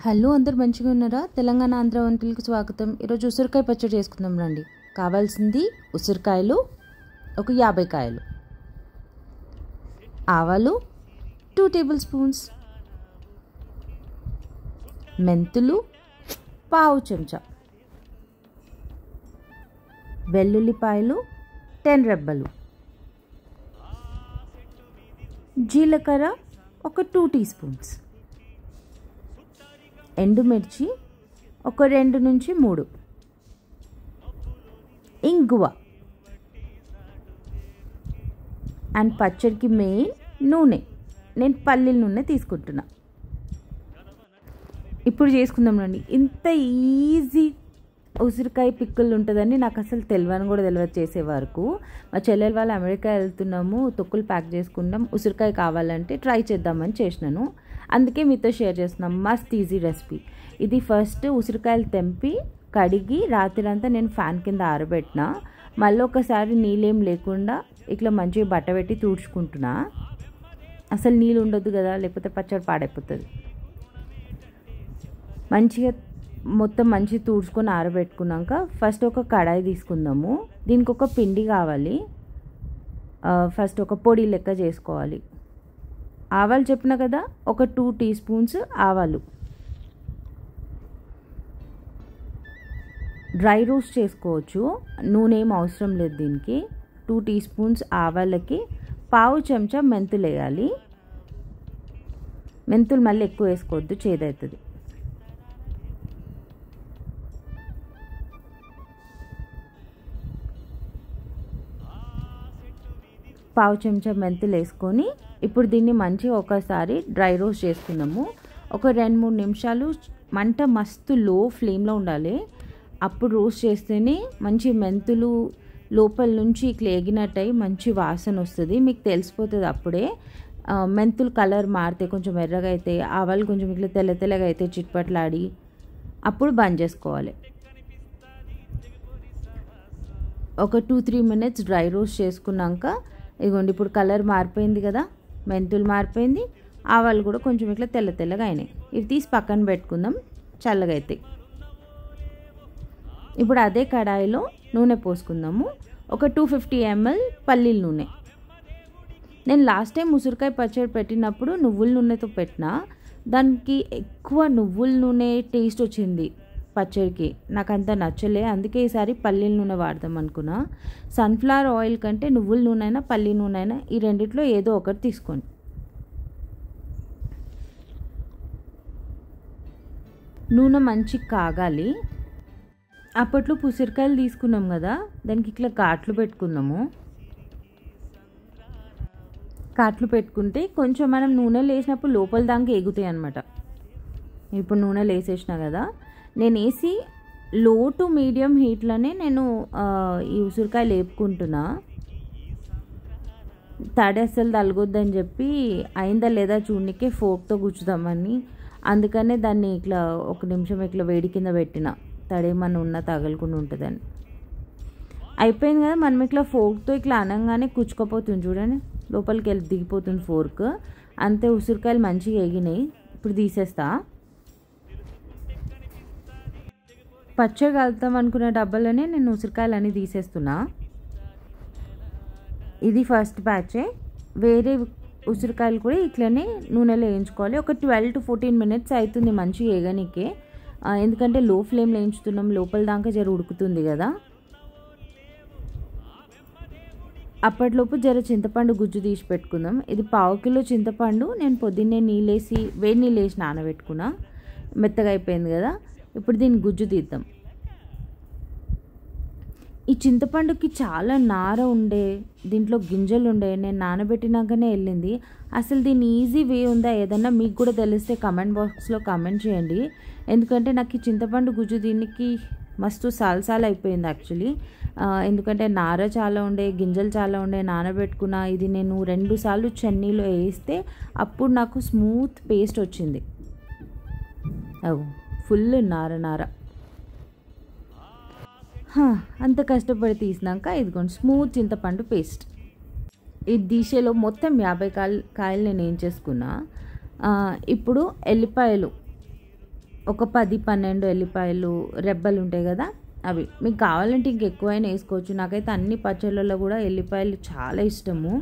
Hello అందరు మంచిగా ఉన్నారా? తెలంగాణ ఆంధ్ర వంటలకు స్వాగతం. ఈరోజు ఉసిరికాయ పచ్చడి చేసుకుందాం రండి. కావాల్సింది ఉసిరికాయలు ఒక 50 కాయలు, ఆవాలు 2 టేబుల్ స్పూన్స్, మెంతులు పావు చెంచా, వెల్లుల్లిపాయలు 10 రెబ్బలు, జీలకర్ర ఒక 2 టీ స్పూన్స్, ఎండుమిర్చి ఒక 2 నుంచి 3, ఇంగువ అండ్ పచ్చడికి మెయిన్ నూనె. నేను పల్లీల నూనె తీసుకుంటున్నా. ఇప్పుడు చేసుకుందాం రండి. ఇంత ఈజీ ఉసిరికాయ పిక్కులు ఉంటుందని నాకు అసలు తెలియదు చేసే వరకు. మా చెల్లెల వాళ్ళు అమెరికా వెళ్తున్నాము, తొక్కులు ప్యాక్ చేసుకుందాం, ఉసిరికాయ కావాలంటే ట్రై చేద్దామని చేసినాను. అందుకే మీతో షేర్ చేస్తున్నాం. మస్త్ ఈజీ రెసిపీ ఇది. ఫస్ట్ ఉసిరికాయలు తెంపి కడిగి రాత్రంతా నేను ఫ్యాన్ కింద ఆరబెట్టిన. మళ్ళీ ఒకసారి నీళ్ళేం లేకుండా ఇట్లా మంచిగా బట్ట పెట్టి తుడుచుకుంటున్నా. అసలు నీళ్ళు ఉండొద్దు కదా, లేకపోతే పచ్చడి పాడైపోతుంది. మంచిగా మొత్తం మంచిగా తుడుచుకొని ఆరబెట్టుకున్నాక ఫస్ట్ ఒక కడాయి తీసుకుందాము. దీనికి ఒక పిండి కావాలి. ఫస్ట్ ఒక పొడి లెక్క చేసుకోవాలి. ఆవాలు చెప్పిన కదా, ఒక 2 టీ స్పూన్స్ ఆవాలు. డ్రై రోస్ట్ చేసుకోవచ్చు, నూనె ఏం అవసరం లేదు దీనికి. 2 టీ స్పూన్స్ ఆవాలకి పావు చెంచా మెంతులు వేయాలి. మెంతులు మళ్ళీ ఎక్కువ వేసుకోవద్దు, చేదవుతుంది. పావు చెంచా మెంతులు వేసుకొని ఇప్పుడు దీన్ని మంచిగా ఒకసారి డ్రై రోస్ట్ చేసుకుందాము. ఒక 2-3 నిమిషాలు మంట మస్తు లో ఫ్లేమ్లో ఉండాలి. అప్పుడు రోస్ట్ చేస్తేనే మంచి మెంతులు లోపల నుంచి ఇట్లా ఎగినట్టయి మంచి వాసన వస్తుంది. మీకు తెలిసిపోతుంది అప్పుడే. మెంతులు కలర్ మారితే, కొంచెం ఎర్రగా అయితే, ఆవాలు కొంచెం ఇట్లా తెల్లగా అయితే చిట్పట్లాడి అప్పుడు బంద్ చేసుకోవాలి. ఒక 2-3 మినిట్స్ డ్రై రోస్ట్ చేసుకున్నాక ఇదిగోండి ఇప్పుడు కలర్ మారిపోయింది కదా, మెంతులు మారిపోయింది, ఆవాలు కూడా కొంచెం ఇట్లా తెల్లగా అయినాయి. ఇవి తీసి పక్కన పెట్టుకుందాం, చల్లగా అవుతాయి. ఇప్పుడు అదే కడాయిలో నూనె పోసుకుందాము. ఒక 250 ml పల్లీల నూనె. నేను లాస్ట్ టైం ఉసిరికాయ పచ్చడి పెట్టినప్పుడు నువ్వుల నూనెతో పెట్టిన, దానికి ఎక్కువ నువ్వుల నూనె టేస్ట్ వచ్చింది పచ్చడికి. నాకు అంత నచ్చలే, అందుకే ఈసారి పల్లీల నూనె వాడదాం అనుకున్నా. సన్ఫ్లవర్ ఆయిల్ కంటే నువ్వుల నూనె అయినా పల్లి నూనె అయినా ఈ రెండిట్లో ఏదో ఒకటి తీసుకోండి. నూనె మంచి కాగాలి. అప్పట్లో ఉసిరికాయలు తీసుకున్నాం కదా, దానికి ఇట్లా ఘాట్లు పెట్టుకుందాము. ఘాట్లు పెట్టుకుంటే కొంచెం మనం నూనెలు వేసినప్పుడు లోపల దాకా ఎగుతాయి అన్నమాట. ఇప్పుడు నూనెలు వేసేసిన కదా, నేను వేసి లో టు మీడియం హీట్లోనే నేను ఈ ఉసిరికాయలు వేపుకుంటున్నా. తడి అస్సలు తలగొద్దని చెప్పి అయిందా లేదా చూడనికే ఫోర్క్తో గుచ్చుదామని, అందుకనే దాన్ని ఇట్లా 1 నిమిషం ఇట్లా వేడి కింద పెట్టిన, తడేమన్నా ఉన్నా తగలకుండా ఉంటుందని. అయిపోయింది కదా, మనం ఇట్లా ఫోర్క్తో ఇట్లా అనగానే కుచ్చుకోపోతుంది చూడండి, లోపలికి వెళ్ళి దిగిపోతుంది ఫోర్క్. అంతే, ఉసిరికాయలు మంచిగా ఎగినాయి. ఇప్పుడు తీసేస్తా. పచ్చడి కలుపుతాం అనుకున్న డబ్బాలోనే నేను ఉసిరికాయలు అన్నీ తీసేస్తున్నా. ఇది ఫస్ట్ బ్యాచే. వేరే ఉసిరికాయలు కూడా ఇట్లనే నూనెలో వేయించుకోవాలి. ఒక 12 to 14 మినిట్స్ అవుతుంది మంచిగా వేగనికే. ఎందుకంటే లో ఫ్లేమ్లో వేయించుతున్నాం, లోపల దాకా జర ఉడుకుతుంది కదా. అప్పటిలోపు జర చింతపండు గుజ్జు తీసి పెట్టుకుందాం. ఇది 1/2 కిలో చింతపండు నేను పొద్దున్నే వేడి నీళ్ళు వేసి నానబెట్టుకున్నా. మెత్తగా అయిపోయింది కదా, ఇప్పుడు దీన్ని గుజ్జు తీద్దాం. ఈ చింతపండుకి చాలా నార ఉండే, దీంట్లో గింజలు ఉండే, నేను నానబెట్టినాకనే వెళ్ళింది. అసలు దీని ఈజీ వే ఉందా ఏదన్నా మీకు కూడా తెలిస్తే కమెంట్ బాక్స్లో కమెంట్ చేయండి. ఎందుకంటే నాకు ఈ చింతపండు గుజ్జు దీనికి మస్తు సాల్సాలు అయిపోయింది యాక్చువల్లీ. ఎందుకంటే నార చాలా ఉండే, గింజలు చాలా ఉండే, నానబెట్టుకున్నా. ఇది నేను 2 సార్లు చెన్నీలో వేస్తే అప్పుడు నాకు స్మూత్ పేస్ట్ వచ్చింది. ఫుల్ నార. అంత కష్టపడి తీసినాక ఇదిగోండి స్మూత్ చింతపండు పేస్ట్. ఈ దిశలో మొత్తం 50 కాయలు నేను ఏం చేసుకున్నా. ఇప్పుడు ఎల్లిపాయలు ఒక 10-12 ఎల్లిపాయలు రెబ్బలు ఉంటాయి కదా అవి. మీకు కావాలంటే ఇంకెక్కువైనా వేసుకోవచ్చు. నాకైతే అన్ని పచ్చళ్ళలో కూడా ఎల్లిపాయలు చాలా ఇష్టము.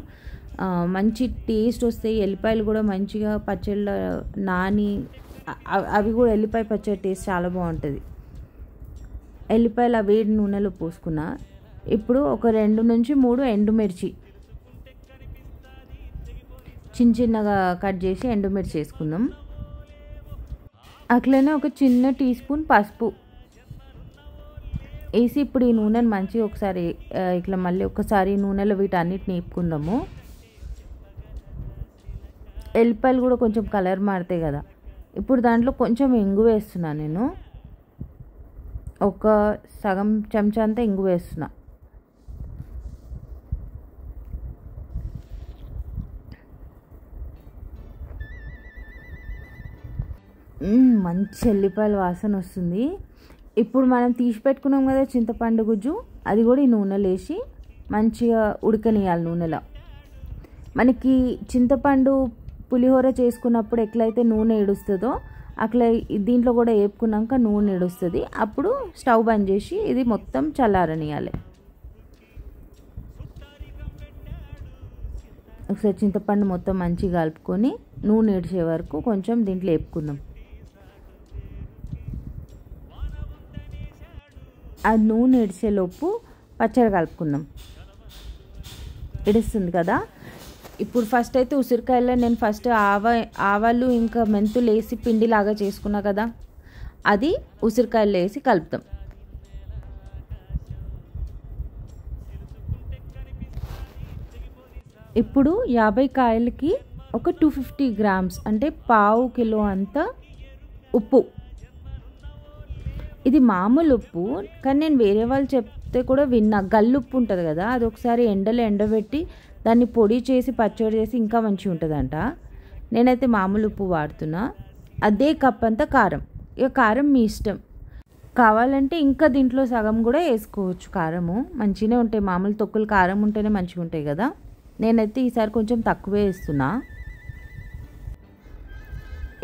మంచి టేస్ట్ వస్తాయి. ఎల్లిపాయలు కూడా మంచిగా పచ్చళ్ళ నాని అవి కూడా ఎల్లిపాయ పచ్చడి టేస్ట్ చాలా బాగుంటుంది. ఎల్లిపాయలు ఆ వేడి నూనెలో పోసుకున్నా. ఇప్పుడు ఒక 2-3 ఎండుమిర్చి చిన్నగా కట్ చేసి ఎండుమిర్చి వేసుకుందాం. అట్లనే ఒక చిన్న టీ స్పూన్ పసుపు వేసి ఇప్పుడు ఈ నూనెను మంచిగా ఒకసారి ఇట్లా మళ్ళీ ఒకసారి నూనెలో వీటన్నిటిని వేపుకుందాము. ఎల్లిపాయలు కూడా కొంచెం కలర్ మారుతాయి కదా. ఇప్పుడు దాంట్లో కొంచెం ఇంగు వేస్తున్నా. నేను ఒక సగం చెంచా అంతా ఇంగు వేస్తున్నా. మంచి ఎల్లిపాయల వాసన వస్తుంది. ఇప్పుడు మనం తీసి పెట్టుకున్నాం కదా చింతపండు గుజ్జు, అది కూడా ఈ నూనెలో వేసి మంచిగా ఉడకనియాలి నూనెలో. మనకి చింతపండు పులిహోర చేసుకున్నప్పుడు ఎట్లయితే నూనె ఏడుస్తుందో అట్లా దీంట్లో కూడా వేపుకున్నాక నూనె ఏడుస్తుంది. అప్పుడు స్టవ్ బంద్ చేసి ఇది మొత్తం చల్లారనియాలి. ఒకసారి చింతపండు మొత్తం మంచిగా కలుపుకొని నూనె ఏడ్చే వరకు కొంచెం దీంట్లో వేపుకుందాం. ఆ నూనె ఏడ్చేలోపు పచ్చడి కలుపుకుందాం. ఏడుస్తుంది కదా. ఇప్పుడు ఫస్ట్ అయితే ఉసిరికాయలో నేను ఫస్ట్ ఆవాలు ఇంకా మెంతులు వేసి పిండిలాగా చేసుకున్నా కదా, అది ఉసిరికాయలు వేసి కలుపుతాం. ఇప్పుడు 50 కాయలకి ఒక 250 గ్రామ్స్ అంటే పావు కిలో అంత ఉప్పు. ఇది మామూలు ఉప్పు, కానీ నేను వేరే వాళ్ళు చెప్తే కూడా విన్నా. గల్లుప్పు ఉంటుంది కదా, అది ఒకసారి ఎండలో ఎండబెట్టి దాన్ని పొడి చేసి పచ్చడి చేసి ఇంకా మంచిగా ఉంటుందంట. నేనైతే మామూలు ఉప్పు వాడుతున్నా. అదే కప్ అంతా కారం. ఇక కారం మీ ఇష్టం. కావాలంటే ఇంకా దీంట్లో సగం కూడా వేసుకోవచ్చు. కారము మంచిగానే ఉంటాయి. మామూలు తొక్కులు కారం ఉంటేనే మంచిగా ఉంటాయి కదా. నేనైతే ఈసారి కొంచెం తక్కువే వేస్తున్నా.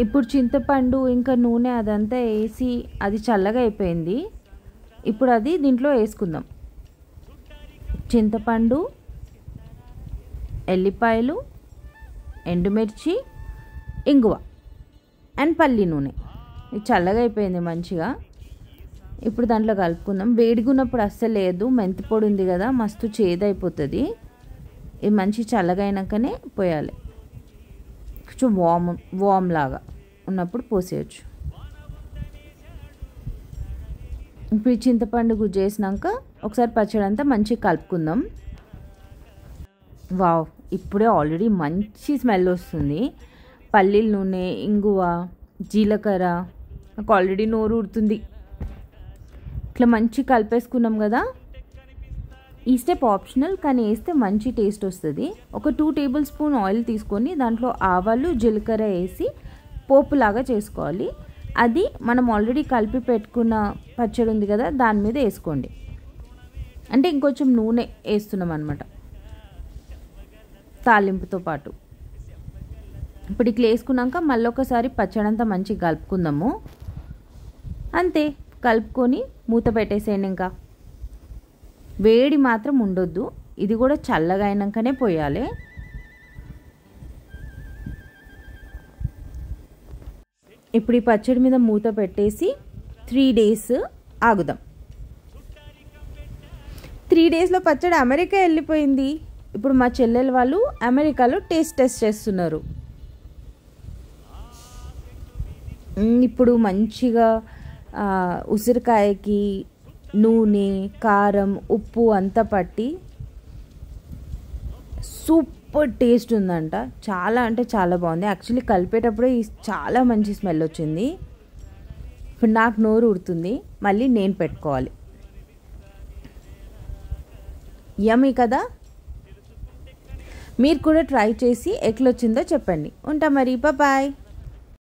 ఇప్పుడు చింతపండు ఇంకా నూనె అదంతా వేసి అది చల్లగా అయిపోయింది. ఇప్పుడు అది దీంట్లో వేసుకుందాం. చింతపండు, ఎల్లిపాయలు, ఎండుమిర్చి, ఇంగువ అండ్ పల్లి నూనె. ఇది చల్లగా అయిపోయింది మంచిగా. ఇప్పుడు దాంట్లో కలుపుకుందాం. వేడిగున్నప్పుడు అస్సలు లేదు. మెంతి పొడి ఉంది కదా, మస్తు చేదైపోతుంది. ఇది మంచి చల్లగా అయినాకనే పోయాలి. కొంచెం వామ్ లాగా ఉన్నప్పుడు పోసేయచ్చు. ఇప్పుడు ఈ చింతపండు గుజ్జు వేసినాక ఒకసారి పచ్చడి అంతా మంచిగా కలుపుకుందాం. వావ్, ఇప్పుడే ఆల్రెడీ మంచి స్మెల్ వస్తుంది. పల్లీల నూనె, ఇంగువ, జీలకర్ర, నాకు ఆల్రెడీ నోరు ఊరుతుంది. ఇట్లా మంచి కలిపేసుకున్నాం కదా. ఈ స్టెప్ ఆప్షనల్, కానీ వేస్తే మంచి టేస్ట్ వస్తుంది. ఒక 2 టేబుల్ స్పూన్ ఆయిల్ తీసుకొని దాంట్లో ఆవాలు, జీలకర్ర వేసి పోపులాగా చేసుకోవాలి. అది మనం ఆల్రెడీ కలిపి పెట్టుకున్న పచ్చడి ఉంది కదా, దాని మీద వేసుకోండి. అంటే ఇంకొంచెం నూనె వేస్తున్నాం అన్నమాట తాలింపుతో పాటు. ఇప్పుడు ఇట్లా వేసుకున్నాక మళ్ళీ ఒకసారి పచ్చడి అంతా మంచిగా కలుపుకుందాము. అంతే, కలుపుకొని మూత పెట్టేసేయండి. ఇంకా వేడి మాత్రం ఉండొద్దు. ఇది కూడా చల్లగా అయినాకనే పోయాలి. ఇప్పుడు ఈ పచ్చడి మీద మూత పెట్టేసి 3 days ఆగుదాం. 3 daysలో పచ్చడి అమెరికా వెళ్ళిపోయింది. ఇప్పుడు మా చెల్లెలు వాళ్ళు అమెరికాలో టెస్ట్ చేస్తున్నారు. ఇప్పుడు మంచిగా ఉసిరికాయకి నూనె, కారం, ఉప్పు అంతా పట్టి సూపర్ టేస్ట్ ఉందంట. చాలా అంటే చాలా బాగుంది. యాక్చువల్లీ కలిపేటప్పుడే చాలా మంచి స్మెల్ వచ్చింది. ఇప్పుడు నాకు నోరు ఊరుతుంది. మళ్ళీ నేను పెట్టుకోవాలి. యమ్మీ కదా. మీరు కూడా ట్రై చేసి ఎట్లొచ్చిందో చెప్పండి. ఉంటా మరి, బాయ్.